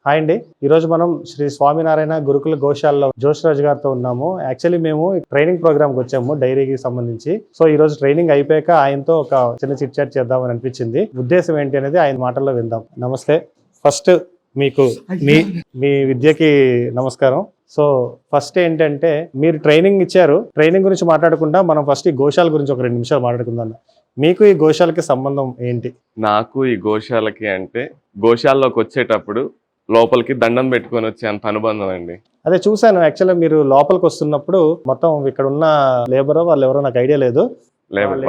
Hi అండి. ఈరోజు మనం శ్రీ స్వామినారాయణ గురుకుల గోశాలలో జోష్ రాజు గారితో ఉన్నాము. యాక్చువల్లీ మేము ట్రైనింగ్ ప్రోగ్రామ్కి వచ్చాము డైరీకి సంబంధించి. సో ఈ రోజు ట్రైనింగ్ అయిపోయాక ఆయనతో ఒక చిన్న చిట్ చాట్ చేద్దామని అనిపించింది. ఉద్దేశం ఏంటి అనేది ఆయన మాటల్లో విందాం. నమస్తే. ఫస్ట్ మీకు మీ మీ విద్యకి నమస్కారం. సో ఫస్ట్ ఏంటంటే మీరు ట్రైనింగ్ ఇచ్చారు. ట్రైనింగ్ గురించి మాట్లాడకుండా మనం ఫస్ట్ ఈ గోశాల గురించి ఒక 2 నిమిషాలు మాట్లాడుకుందాం. మీకు ఈ గోశాలకి సంబంధం ఏంటి? నాకు ఈ గోశాలకి అంటే గోశాలలోకి వచ్చేటప్పుడు లోపలికి దండం పెట్టుకొని వచ్చే అంత అనుబంధం అండి. అదే చూసాను. యాక్చువల్గా మీరు లోపలికి వస్తున్నప్పుడు మొత్తం ఇక్కడ ఉన్న లేబర్ వాళ్ళు ఎవరో నాకు ఐడియా లేదు.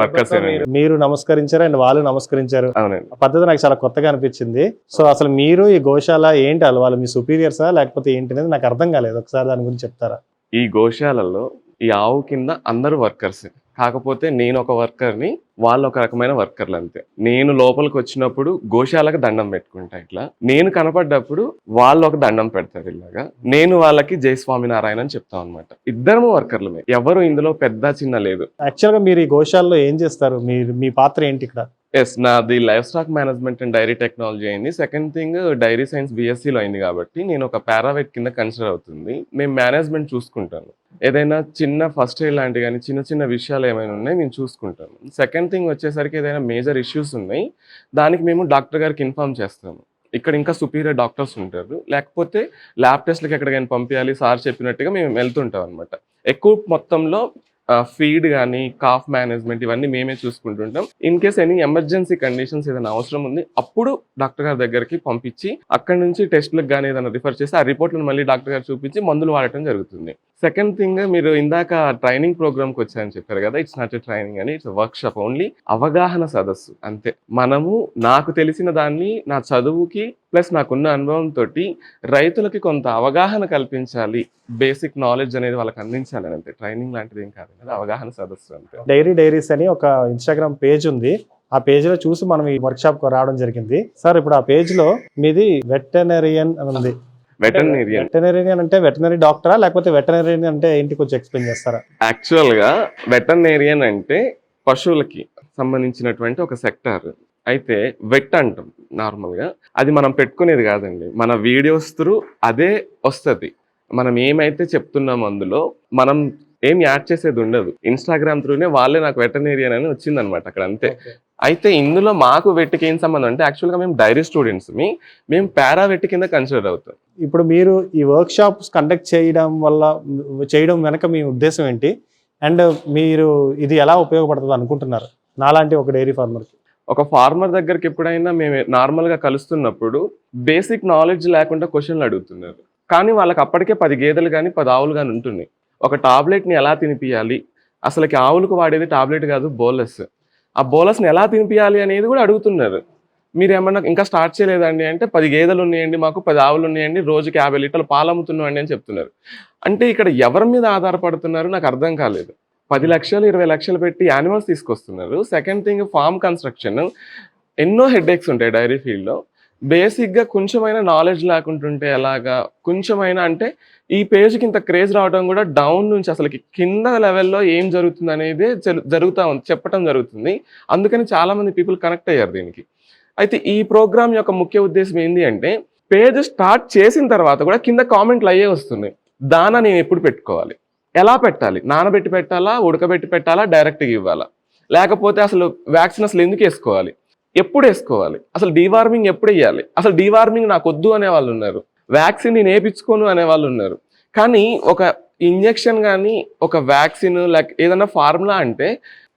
వర్కర్స్ మీరు నమస్కరించారు అండ్ వాళ్ళు నమస్కరించారు. అవునండి. ఆ పద్ధతి నాకు చాలా కొత్తగా అనిపించింది. సో అసలు మీరు ఈ గోశాల ఏంటి, వాళ్ళు మీ సుపీరియర్సా లేకపోతే ఏంటి అనేది నాకు అర్థం కాలేదు. ఒకసారి దాని గురించి చెప్తారా? ఈ గోశాలలో ఈ ఆవు కింద అందరూ వర్కర్స్, కాకపోతే నేను ఒక వర్కర్ని, వాళ్ళు ఒక రకమైన వర్కర్లు అంతే. నేను లోపలికి వచ్చినప్పుడు గోశాలకు దండం పెట్టుకుంటా, ఇట్లా నేను కనపడ్డప్పుడు వాళ్ళు ఒక దండం పెడతారు ఇలాగా. నేను వాళ్ళకి జై స్వామినారాయణ అని చెప్తాం అనమాట. ఇద్దరము వర్కర్లమే, ఎవరు ఇందులో పెద్ద చిన్న లేదు. యాక్చువల్గా మీరు ఈ గోశాలలో ఏం చేస్తారు? మీ పాత్ర ఏంటి ఇక్కడ? నాది livestock management and dairy technology అయింది. సెకండ్ థింగ్ డైరీ సైన్స్ BScలో అయింది కాబట్టి నేను ఒక పారావెట్ కింద కన్సిడర్ అవుతుంది. మేము మేనేజ్మెంట్ చూసుకుంటాను. ఏదైనా చిన్న ఫస్ట్ ఎయిడ్ లాంటి కానీ చిన్న చిన్న విషయాలు ఏమైనా ఉన్నాయి మేము చూసుకుంటాము. సెకండ్ థింగ్ వచ్చేసరికి ఏదైనా మేజర్ ఇష్యూస్ ఉన్నాయి దానికి మేము డాక్టర్ గారికి ఇన్ఫార్మ్ చేస్తాము. ఇక్కడ ఇంకా సుపీరియర్ డాక్టర్స్ ఉంటారు, లేకపోతే ల్యాబ్ టెస్ట్లకి ఎక్కడికైనా పంపించాలి సార్ చెప్పినట్టుగా మేము వెళ్తుంటాం అనమాట. ఎక్కువ మొత్తంలో ఫీడ్ కానీ కాఫ్ మేనేజ్మెంట్ ఇవన్నీ మేమే చూసుకుంటుంటాం. In case any emergency conditions ఏదైనా అవసరం ఉంది అప్పుడు డాక్టర్ గారి దగ్గరికి పంపించి అక్కడ నుంచి టెస్ట్లకు కానీ ఏదైనా రిఫర్ చేసి ఆ రిపోర్ట్లను మళ్ళీ డాక్టర్ గారు చూపించి మందులు వాడటం జరుగుతుంది. సెకండ్ థింగ్, మీరు ఇందాక ట్రైనింగ్ ప్రోగ్రామ్కి వచ్చారని చెప్పారు కదా, ఇట్స్ నాట్ ఎ ట్రైనింగ్ అని, ఇట్స్ వర్క్ షాప్ ఓన్లీ. అవగాహన సదస్సు అంతే. మనము నాకు తెలిసిన దాన్ని నా చదువుకి ప్లస్ నాకున్న అనుభవంతో రైతులకి కొంత అవగాహన కల్పించాలి, బేసిక్ నాలెడ్జ్ అనేది వాళ్ళకి అందించాలి అంతే. ట్రైనింగ్ లాంటిది ఏం కాదు కదా, అవగాహన సదస్సు అంతే. డైరీస్ అని ఒక ఇన్స్టాగ్రామ్ పేజ్ ఉంది. ఆ పేజ్ లో చూసి మనం ఈ వర్క్ షాప్ రావడం జరిగింది. సార్ ఇప్పుడు ఆ పేజ్ లో మీది వెటనరియన్ అని ఉంది. వెటనరీన్ అంటే వెటనరీ డాక్టరా లేకపోతే వెటనరీన్ అంటే ఏంటి, కొంచెం ఎక్స్ప్లెయిన్ చేస్తారా? యాక్చువల్ గా వెటనరీన్ అంటే పశువులకి సంబంధించినటువంటి ఒక సెక్టార్. అయితే వెట్ అంటాం నార్మల్ గా, అది మనం పెట్టుకునేది కాదండి. మన వీడియోస్ త్రూ అదే వస్తుంది. మనం ఏమైతే చెప్తున్నామో అందులో మనం ఏం యాడ్ చేసేది ఉండదు. ఇన్స్టాగ్రామ్ త్రూనే వాళ్ళే నాకు వెటనరీన్ అని వచ్చింది అనమాట అక్కడ, అంతే. అయితే ఇందులో మాకు వెట్టికి ఏం సంబంధం అంటే యాక్చువల్గా మేము డైరీ స్టూడెంట్స్, మేము పారావెట్ కింద కన్సిడర్ అవుతాం. ఇప్పుడు మీరు ఈ వర్క్ షాప్స్ కండక్ట్ చేయడం వెనక మీ ఉద్దేశం ఏంటి, అండ్ మీరు ఇది ఎలా ఉపయోగపడుతుంది అనుకుంటున్నారు నాలాంటి ఒక డైరీ ఫార్మర్కి? ఒక ఫార్మర్ దగ్గరికి ఎప్పుడైనా మేము నార్మల్గా కలుస్తున్నప్పుడు బేసిక్ నాలెడ్జ్ లేకుండా క్వశ్చన్లు అడుగుతున్నారు, కానీ వాళ్ళకి అప్పటికే 10 గేదెలు కానీ 10 ఆవులు కానీ ఉంటున్నాయి. ఒక టాబ్లెట్ని ఎలా తినిపియాలి, అసలుకి ఆవులకు వాడేది టాబ్లెట్ కాదు బోలస్, ఆ బోలస్ని ఎలా తినిపియాలి అనేది కూడా అడుగుతున్నారు. మీరు ఏమన్నా ఇంకా స్టార్ట్ చేయలేదండి అంటే 10 గేదెలు ఉన్నాయండి, మాకు 10 ఆవులు ఉన్నాయండి, రోజుకి 50 లీటర్లు పాలు అమ్ముతున్నామండి అని చెప్తున్నారు. అంటే ఇక్కడ ఎవరి మీద ఆధారపడుతున్నారు నాకు అర్థం కాలేదు. 10 లక్షలు 20 లక్షలు పెట్టి యానిమల్స్ తీసుకొస్తున్నారు. సెకండ్ థింగ్, ఫార్మ్ కన్స్ట్రక్షన్, ఎన్నో హెడ్ఏక్స్ ఉంటాయి డైరీ ఫీల్డ్లో. బేసిక్గా కొంచెమైనా నాలెడ్జ్ లేకుంటుంటే ఎలాగా, కొంచెమైనా అంటే ఈ పేజ్కి ఇంత క్రేజ్ రావడం కూడా డౌన్ నుంచి అసలుకి కింద లెవెల్లో ఏం జరుగుతుంది అనేది జరుగుతూ ఉంది, చెప్పడం జరుగుతుంది. అందుకని చాలామంది పీపుల్ కనెక్ట్ అయ్యారు దీనికి. అయితే ఈ ప్రోగ్రామ్ యొక్క ముఖ్య ఉద్దేశం ఏంటి అంటే, పేజ్ స్టార్ట్ చేసిన తర్వాత కూడా కింద కామెంట్లు అయ్యే వస్తున్నాయి. దానా నేను ఎప్పుడు పెట్టుకోవాలి, ఎలా పెట్టాలి, నానబెట్టి పెట్టాలా, ఉడకబెట్టి పెట్టాలా, డైరెక్ట్గా ఇవ్వాలా, లేకపోతే అసలు వ్యాక్సిన్ అసలు ఎందుకు వేసుకోవాలి, ఎప్పుడు వేసుకోవాలి, అసలు డీవార్మింగ్ ఎప్పుడు వేయాలి, అసలు డీవార్మింగ్ నాకు వద్దు అనే వాళ్ళు ఉన్నారు, వ్యాక్సిన్ నేను వేయించుకోను అనే వాళ్ళు ఉన్నారు. కానీ ఒక ఇంజెక్షన్ కానీ ఒక వ్యాక్సిన్ లేక ఏదైనా ఫార్ములా అంటే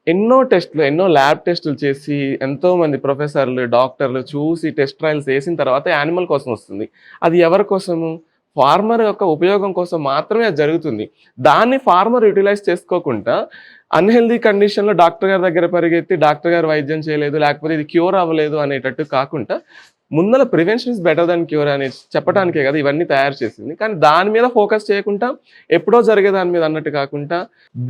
ఎన్నో టెస్టులు, ఎన్నో ల్యాబ్ టెస్టులు చేసి ఎంతోమంది ప్రొఫెసర్లు డాక్టర్లు చూసి టెస్ట్ ట్రయల్స్ వేసిన తర్వాత యానిమల్ కోసం వస్తుంది. అది ఎవరి కోసము? ఫార్మర్ యొక్క ఉపయోగం కోసం మాత్రమే అది జరుగుతుంది. దాన్ని ఫార్మర్ యూటిలైజ్ చేసుకోకుండా అన్హెల్దీ కండిషన్లో డాక్టర్ గారి దగ్గర పరిగెత్తి డాక్టర్ గారు వైద్యం చేయలేదు, లేకపోతే ఇది క్యూర్ అవ్వలేదు అనేటట్టు కాకుండా ముందర prevention is better than cure అని చెప్పడానికే కదా ఇవన్నీ తయారు చేసింది. కానీ దాని మీద ఫోకస్ చేయకుండా ఎప్పుడో జరిగే దాని మీద అన్నట్టు కాకుండా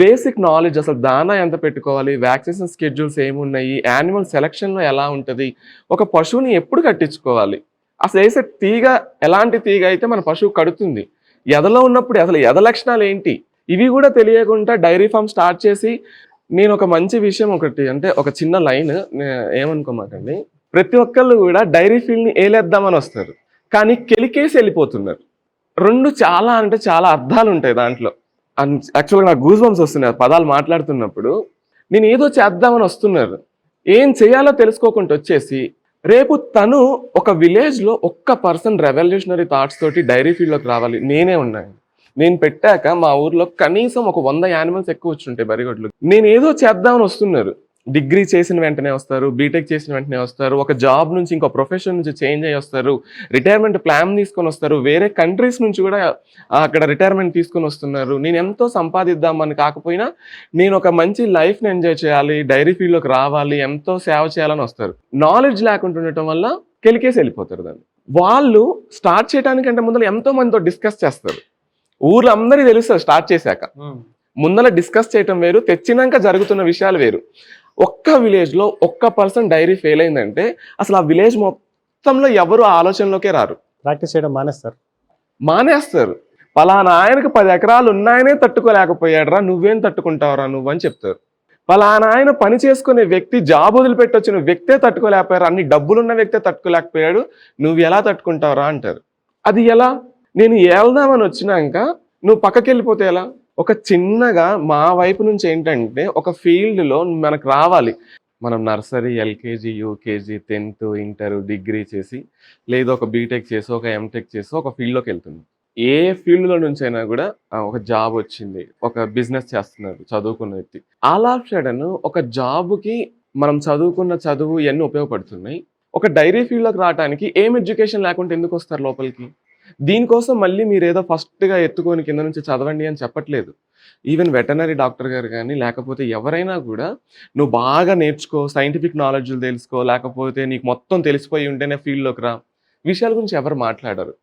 బేసిక్ నాలెడ్జ్, అసలు దానా ఎంత పెట్టుకోవాలి, వ్యాక్సినేషన్ స్కెడ్యూల్స్ ఏమున్నాయి, యానిమల్ సెలక్షన్లో ఎలా ఉంటుంది, ఒక పశువుని ఎప్పుడు కట్టించుకోవాలి, అసలు వేసే తీగ ఎలాంటి తీగ అయితే మన పశువు కడుతుంది, ఎదలో ఉన్నప్పుడు అసలు ఎద లక్షణాలు ఏంటి, ఇవి కూడా తెలియకుండా డైరీ ఫామ్ స్టార్ట్ చేసి, నేను ఒక మంచి విషయం ఒకటి అంటే ఒక చిన్న లైన్ ఏమనుకోమాకండి, ప్రతి ఒక్కళ్ళు కూడా డైరీ ఫీల్డ్ని ఏలేద్దామని వస్తారు, కానీ కెలికేసి వెళ్ళిపోతున్నారు. రెండు చాలా అంటే చాలా అర్థాలు ఉంటాయి దాంట్లో. యాక్చువల్గా నాకు గూస్ బంప్స్ వస్తున్నాయి పదాలు మాట్లాడుతున్నప్పుడు. నేను ఏదో చేద్దామని వస్తున్నారు, ఏం చేయాలో తెలుసుకోకుండా వచ్చేసి రేపు తను ఒక విలేజ్లో ఒక్క పర్సన్ రెవల్యూషనరీ థాట్స్ తోటి డైరీ ఫీల్డ్లోకి రావాలి. నేనే ఉన్నాను. నేను పెట్టాక మా ఊర్లో కనీసం ఒక 100 యానిమల్స్ ఎక్కువ వచ్చుంటాయి బరిగొడ్లు. నేను ఏదో చేద్దామని వస్తున్నారు. డిగ్రీ చేసిన వెంటనే వస్తారు, బీటెక్ చేసిన వెంటనే వస్తారు, ఒక జాబ్ నుంచి ఇంకో ప్రొఫెషన్ నుంచి చేంజ్ అయ్యి వస్తారు, రిటైర్మెంట్ ప్లాన్ తీసుకొని వస్తారు, వేరే కంట్రీస్ నుంచి కూడా అక్కడ రిటైర్మెంట్ తీసుకొని వస్తున్నారు. నేను ఎంతో సంపాదిద్దామని కాకపోయినా నేను ఒక మంచి లైఫ్ని ఎంజాయ్ చేయాలి, డైరీ ఫీల్డ్లోకి రావాలి, ఎంతో సేవ చేయాలని వస్తారు. నాలెడ్జ్ లేకుండా ఉండటం వల్ల కెలికేసి వెళ్ళిపోతారు దాన్ని. వాళ్ళు స్టార్ట్ చేయడానికంటే ముందర ఎంతో మందితో డిస్కస్ చేస్తారు. ఊర్లో అందరికీ తెలుస్తుంది స్టార్ట్ చేశాక. ముందర డిస్కస్ చేయటం వేరు, తెచ్చినాక జరుగుతున్న విషయాలు వేరు. ఒక్క విలేజ్లో ఒక్క పర్సన్ డైరీ ఫెయిల్ అయిందంటే అసలు ఆ విలేజ్ మొత్తంలో ఎవరు ఆలోచనలోకే రారు. ప్రాక్టీస్ చేయడం మానేస్తారు. పలానా ఆయనకు 10 ఎకరాలు ఉన్నాయనే తట్టుకోలేకపోయాడురా, నువ్వేం తట్టుకుంటావురా నువ్వు అని చెప్తారు. పలానా ఆయన పని చేసుకునే వ్యక్తి, జాబ్ వదిలిపెట్టొచ్చిన వ్యక్తే తట్టుకోలేకపోయారు, అన్ని డబ్బులున్న వ్యక్తే తట్టుకోలేకపోయాడు, నువ్వు ఎలా తట్టుకుంటావురా అంటారు. అది ఎలా? నేను వెళ్దామని వచ్చినాక నువ్వు పక్కకి వెళ్ళిపోతే ఎలా? ఒక చిన్నగా మా వైపు నుంచి ఏంటంటే ఒక ఫీల్డ్లో మనకు రావాలి. మనం nursery, LKG, UKG, 10th, inter, degree చేసి లేదా ఒక బీటెక్ చేసి ఒక ఎంటెక్ చేసి ఒక ఫీల్డ్లోకి వెళ్తుంది. ఏ ఫీల్డ్లో నుంచి అయినా కూడా ఒక జాబ్ వచ్చింది, ఒక బిజినెస్ చేస్తున్నారు చదువుకున్న వ్యక్తి, ఆల్ ఆఫ్ సడన్ ఒక జాబ్కి మనం చదువుకున్న చదువు ఇవన్నీ ఉపయోగపడుతున్నాయి. ఒక డైరీ ఫీల్డ్లోకి రావడానికి ఏం ఎడ్యుకేషన్ లేకుండా ఎందుకు వస్తారు లోపలికి? దీనికోసం మళ్ళీ మీరు ఏదో ఫస్ట్గా ఎత్తుకొని కింద నుంచి చదవండి అని చెప్పట్లేదు. ఈవెన్ వెటనరీ డాక్టర్ గారు కానీ లేకపోతే ఎవరైనా కూడా నువ్వు బాగా నేర్చుకో, సైంటిఫిక్ నాలెడ్జ్లు తెలుసుకో, లేకపోతే నీకు మొత్తం తెలిసిపోయి ఉంటేనే ఫీల్డ్లోకి రా, విషయాల గురించి ఎవరు మాట్లాడరు.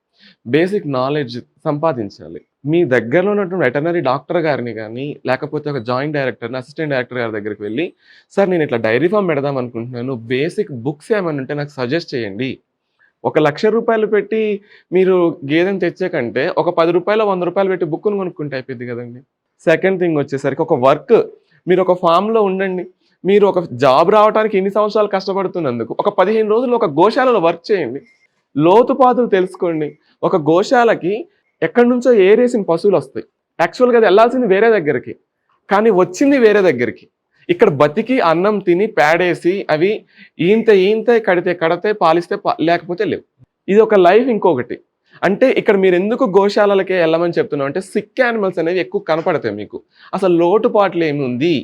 బేసిక్ నాలెడ్జ్ సంపాదించాలి. మీ దగ్గరలో ఉన్నటువంటి వెటనరీ డాక్టర్ గారిని కానీ లేకపోతే ఒక జాయింట్ డైరెక్టర్ని, అసిస్టెంట్ డైరెక్టర్ గారి దగ్గరికి వెళ్ళి, సార్ నేను ఇట్లా డైరీ ఫామ్ పెడదాం అనుకుంటున్నాను, బేసిక్ బుక్స్ ఏమైనా ఉంటే నాకు సజెస్ట్ చేయండి. 1,00,000 రూపాయలు పెట్టి మీరు గేదెని తెచ్చే కంటే ఒక 10 రూపాయలు 100 రూపాయలు పెట్టి బుక్ను కొనుక్కుంటే అయిపోద్ది కదండి. సెకండ్ థింగ్ వచ్చేసరికి ఒక వర్క్, మీరు ఒక ఫామ్లో ఉండండి. మీరు ఒక జాబ్ రావడానికి ఇన్ని సంవత్సరాలు కష్టపడుతున్నందుకు ఒక 15 రోజులు ఒక గోశాలలో వర్క్ చేయండి, లోతుపాతులు తెలుసుకోండి. ఒక గోశాలకి ఎక్కడి నుంచో ఏరేసిన పశువులు వస్తాయి. యాక్చువల్గా అది వెళ్ళాల్సింది వేరే దగ్గరికి, కానీ వచ్చింది వేరే దగ్గరికి. ఇక్కడ బతికి అన్నం తిని పేడేసి అవి ఈంత కడితే పాలిస్తే లేకపోతే లేవు. ఇది ఒక లైఫ్. ఇంకొకటి అంటే ఇక్కడ మీరు ఎందుకు గోశాలలకే వెళ్ళమని చెప్తున్నాం అంటే సిక్ యానిమల్స్ అనేవి ఎక్కువ కనపడతాయి. మీకు అసలు లోటుపాట్లు ఏముంది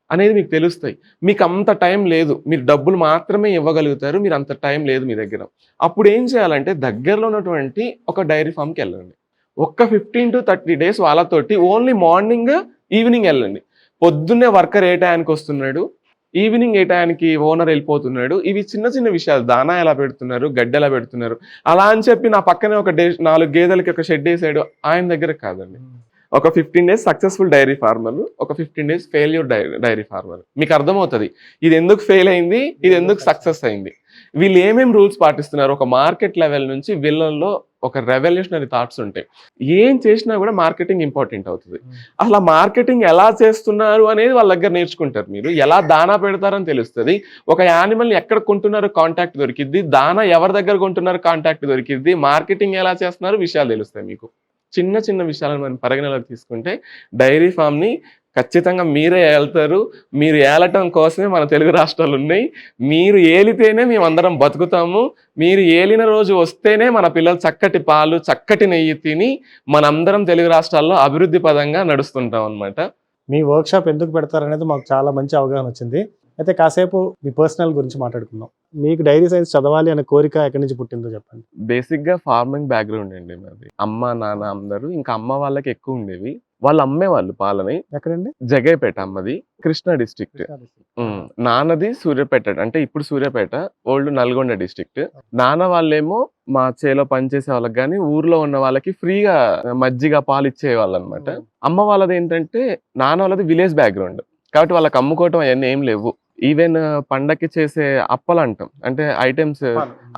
అనేది మీకు తెలుస్తాయి. మీకు అంత టైం లేదు, మీరు డబ్బులు మాత్రమే ఇవ్వగలుగుతారు, మీరు అంత టైం లేదు మీ దగ్గర. అప్పుడు ఏం చేయాలంటే దగ్గరలో ఉన్నటువంటి ఒక డైరీ ఫామ్కి వెళ్ళండి. ఒక్క 15 to 30 days వాళ్ళతోటి ఓన్లీ మార్నింగ్ ఈవినింగ్ వెళ్ళండి. పొద్దున్నే వర్కర్ ఏ టయానికి వస్తున్నాడు, ఈవినింగ్ ఏ టయానికి ఓనర్ వెళ్ళిపోతున్నాడు, ఇవి చిన్న చిన్న విషయాలు. దానా ఎలా పెడుతున్నారు, గడ్డి ఎలా పెడుతున్నారు, అలా అని చెప్పి నా పక్కనే ఒక 4 గేదెలకి ఒక షెడ్ వేసాడు ఆయన దగ్గర కాదండి. ఒక 15 days సక్సెస్ఫుల్ డైరీ ఫార్మర్, ఒక 15 days ఫెయిల్యూర్ డైరీ ఫార్మర్. మీకు అర్థమవుతుంది ఇది ఎందుకు ఫెయిల్ అయింది, ఇది ఎందుకు సక్సెస్ అయింది. వీళ్ళు ఏమేమి రూల్స్ పాటిస్తున్నారు. ఒక మార్కెట్ లెవెల్ నుంచి వీళ్ళల్లో ఒక రెవల్యూషనరీ థాట్స్ ఉంటాయి. ఏం చేసినా కూడా మార్కెటింగ్ ఇంపార్టెంట్ అవుతుంది. అసలు మార్కెటింగ్ ఎలా చేస్తున్నారు అనేది వాళ్ళ దగ్గర నేర్చుకుంటారు. మీరు ఎలా దానా పెడతారని తెలుస్తుంది. ఒక యానిమల్ని ఎక్కడ కొంటున్నారో కాంటాక్ట్ దొరికిద్ది, దానా ఎవరి దగ్గర కొంటున్నారో కాంటాక్ట్ దొరికిద్ది, మార్కెటింగ్ ఎలా చేస్తున్నారు విషయాలు తెలుస్తాయి మీకు. చిన్న చిన్న విషయాలను మనం పరిగణలోకి తీసుకుంటే డైరీ ఫామ్ని ఖచ్చితంగా మీరే ఏళ్తారు. మీరు ఏలటం కోసమే మన తెలుగు రాష్ట్రాలు ఉన్నాయి. మీరు ఏలితేనే మేమందరం బతుకుతాము. మీరు ఏలిన రోజు వస్తేనే మన పిల్లలు చక్కటి పాలు, చక్కటి నెయ్యి తిని మనందరం తెలుగు రాష్ట్రాల్లో అభివృద్ధి పదంగా నడుస్తుంటాం అన్నమాట. మీ వర్క్షాప్ ఎందుకు పెడతారనేది మాకు చాలా మంచి అవగాహన వచ్చింది. అయితే కాసేపు మీ పర్సనల్ గురించి మాట్లాడుకుందాం. మీకు డైరీ సైన్స్ చదవాలి అనే కోరిక ఎక్కడి నుంచి పుట్టిందో చెప్పండి. బేసిక్గా ఫార్మింగ్ బ్యాక్గ్రౌండ్ అండి మాది. అమ్మ నాన్న అందరూ, ఇంకా అమ్మ వాళ్ళకి ఎక్కువ ఉండేవి. వాళ్ళు అమ్మేవాళ్ళు పాలని. ఎక్కడండి? జగైపేట అమ్మది, కృష్ణా డిస్ట్రిక్ట్. నాన్నది సూర్యాపేట, అంటే ఇప్పుడు సూర్యాపేట, ఓల్డ్ నల్గొండ డిస్ట్రిక్ట్. నాన్న వాళ్ళేమో మా చేలో పనిచేసే వాళ్ళకి కానీ ఊర్లో ఉన్న వాళ్ళకి ఫ్రీగా మజ్జిగ పాలు ఇచ్చేవాళ్ళు అనమాట. అమ్మ వాళ్ళది ఏంటంటే నాన్న వాళ్ళది విలేజ్ బ్యాక్గ్రౌండ్ కాబట్టి వాళ్ళకి అమ్ముకోవటం అవన్నీ ఏం లేవు. ఈవెన్ పండక్కి చేసే అప్పలు అంటాం, అంటే ఐటమ్స్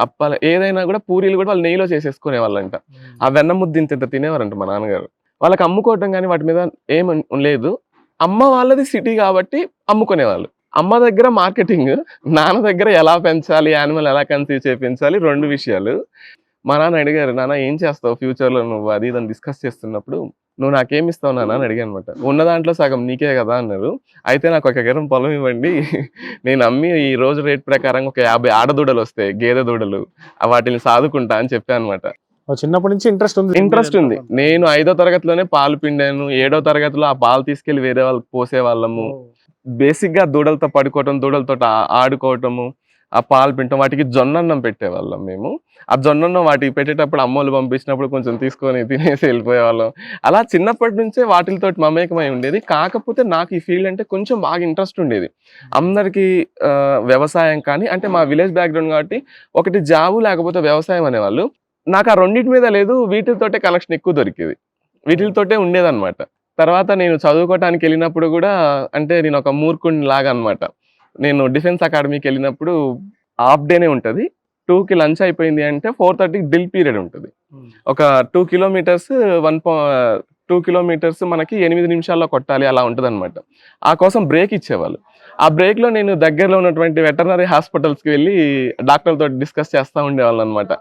అప్పలు ఏదైనా కూడా పూరీలు కూడా వాళ్ళు నెయ్యిలో చేసేసుకునే వాళ్ళంట. ఆ వెన్న ముద్ద ఇంత తినేవారంట మా నాన్నగారు. వాళ్ళకి అమ్ముకోవటం కానీ వాటి మీద ఏం లేదు. అమ్మ వాళ్ళది సిటీ కాబట్టి అమ్ముకునేవాళ్ళు. అమ్మ దగ్గర మార్కెటింగ్, నాన్న దగ్గర ఎలా పెంచాలి, యానిమల్ ఎలా కన్సీవ్ చేయించాలి, 2 విషయాలు. మా నాన్న అడిగారు, నాన్న ఏం చేస్తావు ఫ్యూచర్లో నువ్వు అది ఇదని డిస్కస్ చేస్తున్నప్పుడు, నువ్వు నాకేమి ఇస్తావు నాన్న అని అడిగాను అనమాట. ఉన్న దాంట్లో సగం నీకే కదా అన్నారు. అయితే నాకు 1 ఎకరం పొలం ఇవ్వండి, నేను అమ్మి ఈ రోజు రేట్ ప్రకారం ఒక 50 ఆడదూడలు వస్తాయి, గేదె దూడలు, వాటిని సాదుకుంటా అని చెప్పాను అనమాట. చిన్నప్పటి నుంచి ఇంట్రెస్ట్ ఉంది. ఇంట్రెస్ట్ ఉంది. నేను 5వ తరగతిలోనే పాలు పిండాను. 7వ తరగతిలో ఆ పాలు తీసుకెళ్లి వేరే వాళ్ళకి పోసేవాళ్ళము. బేసిక్ గా దూడలతో పడుకోవటం, దూడలతో ఆడుకోవటము, ఆ పాలు పిండటం, వాటికి జొన్నన్నం పెట్టేవాళ్ళం మేము. ఆ జొన్నన్నం వాటికి పెట్టేటప్పుడు అమ్మోళ్ళు పంపించినప్పుడు కొంచెం తీసుకొని తినేసి వెళ్ళిపోయేవాళ్ళం. అలా చిన్నప్పటి నుంచే వాటితోటి మమేకమై ఉండేది. కాకపోతే నాకు ఈ ఫీల్డ్ అంటే కొంచెం బాగా ఇంట్రెస్ట్ ఉండేది. అందరికీ వ్యవసాయం కానీ, అంటే మా విలేజ్ బ్యాక్గ్రౌండ్ కాబట్టి ఒకటి జాబు లేకపోతే వ్యవసాయం అనేవాళ్ళు. నాకు ఆ రెండిటి మీద లేదు, వీటితోటే కనెక్షన్ ఎక్కువ దొరికేది. వీటితోటే ఉండేదన్నమాట. తర్వాత నేను చదువుకోవటానికి వెళ్ళినప్పుడు కూడా, అంటే నేను ఒక మూర్ఖుడిని లాగా అనమాట. నేను డిఫెన్స్ అకాడమీకి వెళ్ళినప్పుడు హాఫ్ డేనే ఉంటుంది. 2కి లంచ్ అయిపోయింది అంటే 4:30కి డ్రిల్ పీరియడ్ ఉంటుంది. ఒక 2 కిలోమీటర్స్ 2 కిలోమీటర్స్ మనకి 8 నిమిషాల్లో కొట్టాలి, అలా ఉంటుందన్నమాట. ఆ కోసం బ్రేక్ ఇచ్చేవాళ్ళు. ఆ బ్రేక్లో నేను దగ్గరలో ఉన్నటువంటి వెటర్నరీ హాస్పిటల్స్కి వెళ్ళి డాక్టర్లతో డిస్కస్ చేస్తూ ఉండేవాళ్ళం అనమాట.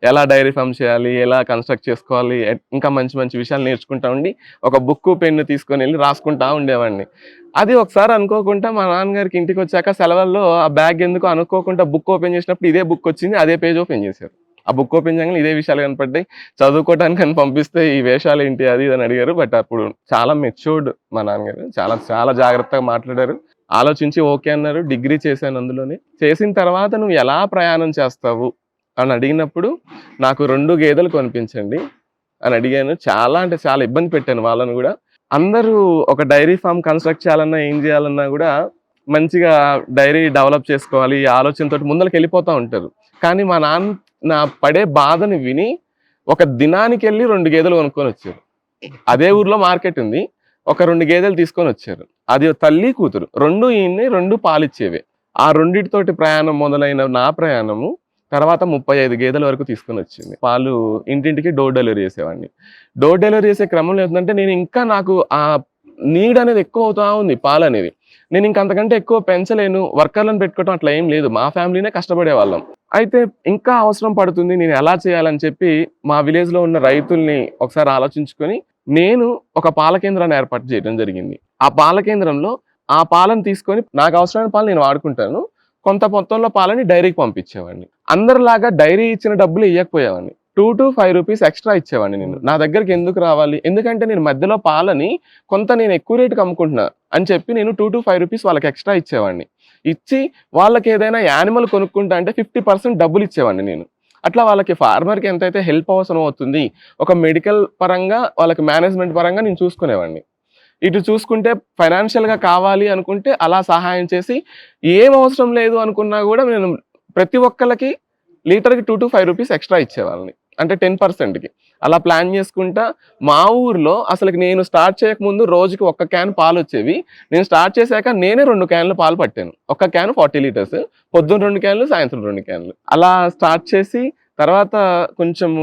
ఎలా డైరీ ఫామ్ చేయాలి, ఎలా కన్స్ట్రక్ట్ చేసుకోవాలి, ఇంకా మంచి మంచి విషయాలు నేర్చుకుంటా ఉండి ఒక బుక్ పెన్ను తీసుకొని వెళ్ళి రాసుకుంటా ఉండేవాడిని. అది ఒకసారి అనుకోకుండా మా నాన్నగారికి ఇంటికి వచ్చాక సెలవుల్లో ఆ బ్యాగ్ ఎందుకు అనుకోకుండా బుక్ ఓపెన్ చేసినప్పుడు ఇదే బుక్ వచ్చింది, అదే పేజ్ ఓపెన్ చేశారు. ఆ బుక్ ఓపెన్ చేయగానే ఇదే విషయాలు కనపడ్డాయి. చదువుకోవడానికి అని పంపిస్తే ఈ వేషాలు ఏంటి అది అని అడిగారు. బట్ అప్పుడు చాలా మెచ్యూర్డ్ మా నాన్నగారు, చాలా చాలా జాగ్రత్తగా మాట్లాడారు. ఆలోచించి ఓకే అన్నారు. డిగ్రీ చేశాను అందులోనే. చేసిన తర్వాత నువ్వు ఎలా ప్రయాణం చేస్తావు అని అడిగినప్పుడు నాకు 2 గేదెలు కొనిపించండి అని అడిగాను. చాలా అంటే చాలా ఇబ్బంది పెట్టాను వాళ్ళను కూడా. అందరూ ఒక డైరీ ఫామ్ కన్స్ట్రక్ట్ చేయాలన్నా, ఏం చేయాలన్నా కూడా మంచిగా డైరీ డెవలప్ చేసుకోవాలి ఈ ఆలోచనతోటి ముందరికి వెళ్ళిపోతూ ఉంటారు. కానీ మా నాన్న నా పడే బాధని విని ఒక దినానికి వెళ్ళి 2 గేదెలు కొనుక్కొని వచ్చారు. అదే ఊర్లో మార్కెట్ ఉంది. ఒక 2 గేదెలు తీసుకొని వచ్చారు. అది తల్లి కూతురు 2 ఈయన్ని 2 పాలిచ్చేవే. ఆ రెండిటితోటి ప్రయాణం మొదలైన నా ప్రయాణము తర్వాత 35 గేదెల వరకు తీసుకొని వచ్చింది. పాలు ఇంటింటికి డోర్ డెలివరీ చేసేవాడిని. డోర్ డెలివరీ చేసే క్రమంలో ఏంటంటే నేను ఇంకా నాకు ఆ నీడ్ అనేది ఎక్కువ అవుతా ఉంది, పాలు అనేది. నేను ఇంక అంతకంటే ఎక్కువ పెంచలేను, వర్కర్లను పెట్టుకోవడం అట్లా ఏం లేదు, మా ఫ్యామిలీనే కష్టపడే వాళ్ళం. అయితే ఇంకా అవసరం పడుతుంది, నేను ఎలా చేయాలని చెప్పి మా విలేజ్లో ఉన్న రైతుల్ని ఒకసారి ఆలోచించుకొని నేను ఒక పాల కేంద్రాన్ని ఏర్పాటు చేయడం జరిగింది. ఆ పాల కేంద్రంలో ఆ పాలను తీసుకొని నాకు అవసరమైన పాలు నేను వాడుకుంటాను, కొంత మొత్తంలో పాలని డైరీకి పంపించేవాడిని. అందరిలాగా డైరీ ఇచ్చిన డబ్బులు ఇవ్వకపోయేవాడిని. 2 to 5 రూపీస్ ఎక్స్ట్రా ఇచ్చేవాడిని నేను. నా దగ్గరికి ఎందుకు రావాలి, ఎందుకంటే నేను మధ్యలో పాలని కొంత నేను ఎక్కువ రేటుకి అమ్ముకుంటున్నా అని చెప్పి నేను 2 to 5 రూపీస్ వాళ్ళకి ఎక్స్ట్రా ఇచ్చేవాడిని. ఇచ్చి వాళ్ళకి ఏదైనా యానిమల్ కొనుక్కుంటా అంటే 50% డబ్బులు ఇచ్చేవాడిని నేను. అట్లా వాళ్ళకి ఫార్మర్కి ఎంతైతే హెల్ప్ అవసరం అవుతుంది, ఒక మెడికల్ పరంగా వాళ్ళకి మేనేజ్మెంట్ పరంగా నేను చూసుకునేవాడిని. ఇటు చూసుకుంటే ఫైనాన్షియల్గా కావాలి అనుకుంటే అలా సహాయం చేసి, ఏం అవసరం లేదు అనుకున్నా కూడా నేను ప్రతి ఒక్కళ్ళకి లీటర్కి 2 to 5 రూపీస్ ఎక్స్ట్రా ఇచ్చేవాళ్ళని, అంటే 10%కి. అలా ప్లాన్ చేసుకుంటా మా ఊర్లో అసలు నేను స్టార్ట్ చేయకముందు రోజుకి 1 క్యాన్ పాలు వచ్చేవి. నేను స్టార్ట్ చేశాక నేనే 2 క్యాన్లు పాలు పట్టాను. 1 క్యాన్ 40 లీటర్స్, పొద్దున్న 2 క్యాన్లు, సాయంత్రం 2 క్యాన్లు. అలా స్టార్ట్ చేసి తర్వాత కొంచెము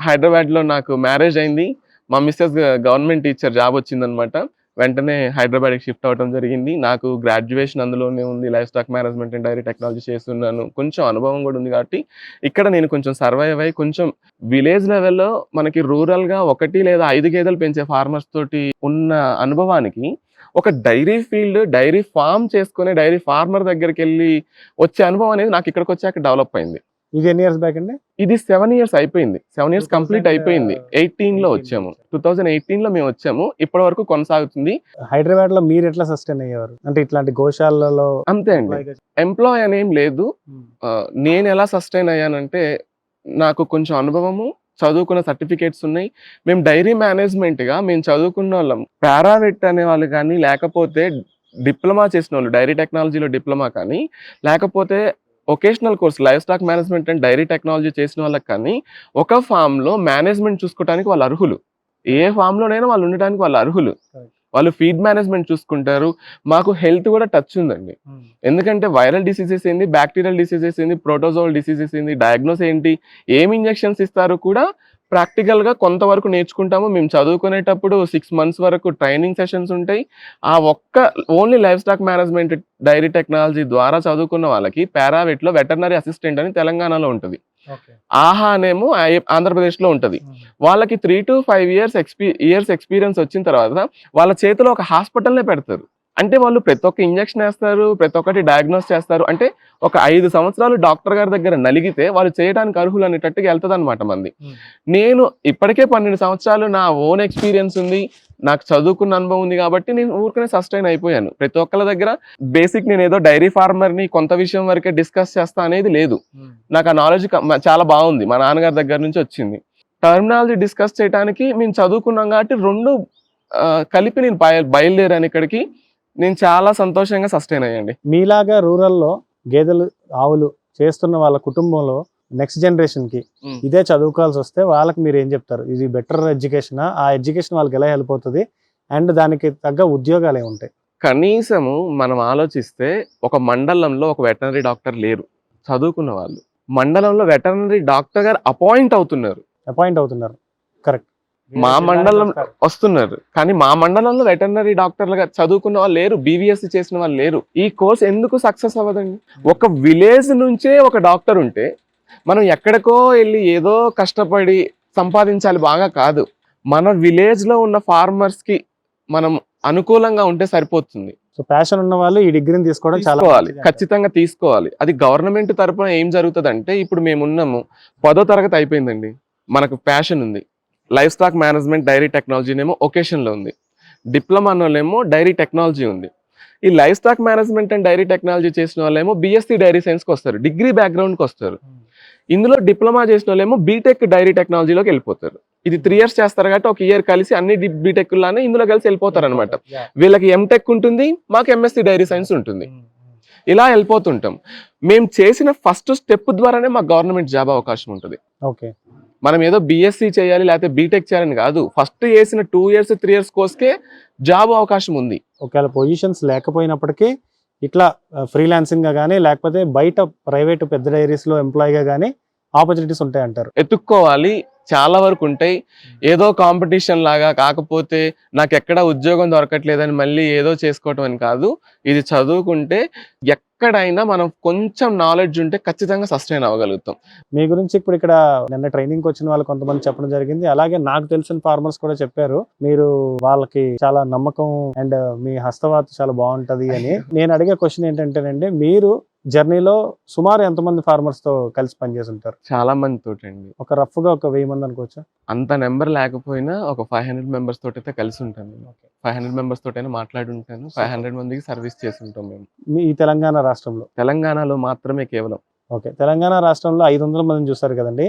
హైదరాబాద్లో నాకు మ్యారేజ్ అయింది. మా మిస్సెస్ గవర్నమెంట్ టీచర్ జాబ్ వచ్చిందనమాట. వెంటనే హైదరాబాద్కి షిఫ్ట్ అవ్వడం జరిగింది. నాకు గ్రాడ్యుయేషన్ అందులోనే ఉంది, livestock management and dairy technology చేస్తున్నాను. కొంచెం అనుభవం కూడా ఉంది కాబట్టి ఇక్కడ నేను కొంచెం సర్వైవ్ అయ్యి, కొంచెం విలేజ్ లెవెల్లో మనకి రూరల్గా 1 లేదా 5 గేదెలు పెంచే ఫార్మర్స్ తోటి ఉన్న అనుభవానికి ఒక డైరీ ఫీల్డ్, డైరీ ఫామ్ చేసుకునే డైరీ ఫార్మర్ దగ్గరికి వెళ్ళి వచ్చే అనుభవం అనేది నాకు ఇక్కడికి వచ్చాక డెవలప్ అయింది. ఇది ఎన్ని ఇయర్స్ బ్యాక్ అండి? ఇది 7 ఇయర్స్ అయిపోయింది. 7 ఇయర్స్ కంప్లీట్ అయిపోయింది. 18లో వచ్చాము. 2018లో మేము వచ్చాము. ఇప్పటి వరకు కొనసాగుతుంది. హైదరాబాద్ లో మీరు ఎట్లా సస్టైన్ అయ్యేవారు? అంటే ఇట్లాంటి గోశాలలో అంతే అండి. ఎంప్లాయ్ అనేం లేదు. నేను ఎలా సస్టైన్ అయ్యానంటే, నాకు కొంచెం అనుభవము, చదువుకున్న సర్టిఫికేట్స్ ఉన్నాయి. మేము డైరీ మేనేజ్మెంట్గా మేము చదువుకున్న వాళ్ళం. పారావెట్ అనే వాళ్ళు కానీ, లేకపోతే డిప్లొమా చేసిన వాళ్ళు డైరీ టెక్నాలజీలో డిప్లొమా కానీ, లేకపోతే vocational course livestock management and dairy technology చేసిన వాళ్ళకి కానీ ఒక ఫామ్లో మేనేజ్మెంట్ చూసుకోవడానికి వాళ్ళు అర్హులు. ఏ ఫామ్లోనైనా వాళ్ళు ఉండడానికి వాళ్ళు అర్హులు. వాళ్ళు ఫీడ్ మేనేజ్మెంట్ చూసుకుంటారు. మాకు హెల్త్ కూడా టచ్ ఉందండి. ఎందుకంటే వైరల్ డిసీజెస్ ఏంది, బ్యాక్టీరియల్ డిసీజెస్ ఏంది, ప్రోటోజోల్ డిసీజెస్ ఏంది, డయాగ్నోస్ ఏంటి, ఏం ఇంజెక్షన్స్ ఇస్తారు కూడా ప్రాక్టికల్ గా కొంతవరకు నేర్చుకుంటాము. మేము చదువుకునేటప్పుడు 6 మంత్స్ వరకు ట్రైనింగ్ సెషన్స్ ఉంటాయి. ఆ ఒక్క only livestock management dairy technology ద్వారా చదువుకున్న వాళ్ళకి పారావెట్ లో వెటర్నరీ అసిస్టెంట్ అని తెలంగాణలో ఉంటుంది. ఆహా అనేమో ఆంధ్రప్రదేశ్లో ఉంటుంది. వాళ్ళకి 3 to 5 ఇయర్స్ ఎక్స్పీరియన్స్ వచ్చిన తర్వాత వాళ్ళ చేతిలో ఒక హాస్పిటల్నే పెడతారు. అంటే వాళ్ళు ప్రతి ఒక్క ఇంజెక్షన్ వేస్తారు, ప్రతి ఒక్కటి డయాగ్నోస్ చేస్తారు. అంటే ఒక 5 సంవత్సరాలు డాక్టర్ గారి దగ్గర నలిగితే వాళ్ళు చేయడానికి అర్హులు అనేటట్టుగా వెళ్తుంది అనమాట మంది. నేను ఇప్పటికే 12 సంవత్సరాలు నా ఓన్ ఎక్స్పీరియన్స్ ఉంది, నాకు చదువుకున్న అనుభవం ఉంది కాబట్టి నేను ఊరికనే సస్టైన్ అయిపోయాను. ప్రతి ఒక్కళ్ళ దగ్గర బేసిక్ నేను ఏదో డైరీ ఫార్మర్ని కొంత విషయం వరకే డిస్కస్ చేస్తా అనేది లేదు. నాకు ఆ నాలెడ్జ్ చాలా బాగుంది, మా నాన్నగారి దగ్గర నుంచి వచ్చింది. టర్మినాలజీ డిస్కస్ చేయడానికి మేము చదువుకున్నాం కాబట్టి రెండు కలిపి నేను బయలుదేరాను ఇక్కడికి. నేను చాలా సంతోషంగా సస్టైన్ అయ్యండి. మీలాగా రూరల్లో గేదెలు ఆవులు చేస్తున్న వాళ్ళ కుటుంబంలో నెక్స్ట్ జనరేషన్ కి ఇదే చదువుకోవాల్సి వస్తే వాళ్ళకి మీరు ఏం చెప్తారు? ఇది బెటర్ ఎడ్యుకేషన్, ఆ ఎడ్యుకేషన్ వాళ్ళకి ఎలా హెల్ప్ అవుతుంది అండ్ దానికి తగ్గ ఉద్యోగాలు ఏముంటాయి? కనీసము మనం ఆలోచిస్తే ఒక మండలంలో ఒక వెటనరీ డాక్టర్ లేరు చదువుకున్న వాళ్ళు. మండలంలో వెటనరీ డాక్టర్ గారు అపాయింట్ అవుతున్నారు. కరెక్ట్. మా మండలం వస్తున్నారు, కానీ మా మండలంలో వెటర్నరీ డాక్టర్లుగా చదువుకున్న వాళ్ళు లేరు, బీవీఎస్సీ చేసిన వాళ్ళు లేరు. ఈ కోర్స్ ఎందుకు సక్సెస్ అవ్వదండి? ఒక విలేజ్ నుంచే ఒక డాక్టర్ ఉంటే మనం ఎక్కడికో వెళ్ళి ఏదో కష్టపడి సంపాదించాలి బాగా కాదు. మన విలేజ్ లో ఉన్న ఫార్మర్స్ కి మనం అనుకూలంగా ఉంటే సరిపోతుంది. సో ప్యాషన్ ఉన్న వాళ్ళు ఈ డిగ్రీని తీసుకోవడం చాలా ఖచ్చితంగా తీసుకోవాలి. అది గవర్నమెంట్ తరపున ఏం జరుగుతుంది అంటే, ఇప్పుడు మేము ఉన్నాము, 10వ తరగతి అయిపోయిందండి, మనకు ప్యాషన్ ఉంది, livestock management dairy technology ఏమో ఒకేషన్లో ఉంది, డిప్లొమాలోనేమో డైరీ టెక్నాలజీ ఉంది. ఈ livestock management and dairy technology చేసిన వాళ్ళేమో బీఎస్సీ డైరీ సైన్స్కి వస్తారు, డిగ్రీ బ్యాక్గ్రౌండ్కి వస్తారు. ఇందులో డిప్లొమా చేసిన వాళ్ళేమో బీటెక్ డైరీ టెక్నాలజీలోకి వెళ్ళిపోతారు. ఇది 3 years చేస్తారు కాబట్టి ఒక ఇయర్ కలిసి అన్ని బీటెక్ లానే ఇందులో కలిసి వెళ్ళిపోతారు అనమాట. వీళ్ళకి ఎంటెక్ ఉంటుంది, మాకు ఎంఎస్సీ డైరీ సైన్స్ ఉంటుంది. ఇలా వెళ్ళిపోతుంటాం. మేము చేసిన ఫస్ట్ స్టెప్ ద్వారానే మాకు గవర్నమెంట్ జాబ్ అవకాశం ఉంటుంది. ఓకే, మనం ఏదో బీఎస్సీ చేయాలి లేకపోతే బీటెక్ చేయాలని కాదు, ఫస్ట్ చేసిన 2 years 3 years కోర్స్కే జాబ్ అవకాశం ఉంది. ఒకవేళ పొజిషన్స్ లేకపోయినప్పటికీ ఇట్లా ఫ్రీలాన్సింగ్ గా కానీ లేకపోతే బయట ప్రైవేట్ పెద్ద డైరీస్ లో ఎంప్లాయీగా కానీ ఆపర్చునిటీస్ ఉంటాయి అంటారు. ఎత్తుక్కోవాలి, చాలా వరకు ఉంటాయి. ఏదో కాంపిటీషన్ లాగా కాకపోతే నాకు ఎక్కడ ఉద్యోగం దొరకట్లేదని మళ్ళీ ఏదో చేసుకోవటం అని కాదు. ఇది చదువుకుంటే ఎక్కడైనా మనం కొంచెం నాలెడ్జ్ ఉంటే ఖచ్చితంగా సస్టైన్ అవ్వగలుగుతాం. మీ గురించి ఇప్పుడు ఇక్కడ నిన్న ట్రైనింగ్కి వచ్చిన వాళ్ళు కొంతమంది చెప్పడం జరిగింది, అలాగే నాకు తెలిసిన ఫార్మర్స్ కూడా చెప్పారు మీరు వాళ్ళకి చాలా నమ్మకం అండ్ మీ హస్తవాత్ చాలా బాగుంటది అని. నేను అడిగే క్వశ్చన్ ఏంటంటేనండి, మీరు జర్నీలో సుమారు ఎంతమంది ఫార్మర్స్ తో కలిసి పనిచేసి ఉంటారు? చాలా మంది తోటి అండి, ఒక రఫ్ గా ఒక 1000 మంది అనుకోవచ్చా? అంత నెంబర్ లేకపోయినా ఒక 500 members తోటి అయితే కలిసి ఉంటాను. 500 members తోటైనా మాట్లాడి ఉంటాను. 500 మందికి సర్వీస్ చేసి ఉంటాం మేము ఈ తెలంగాణ రాష్ట్రంలో. తెలంగాణలో మాత్రమే కేవలం. ఓకే, తెలంగాణ రాష్ట్రంలో 500 మందిని చూస్తారు కదండి.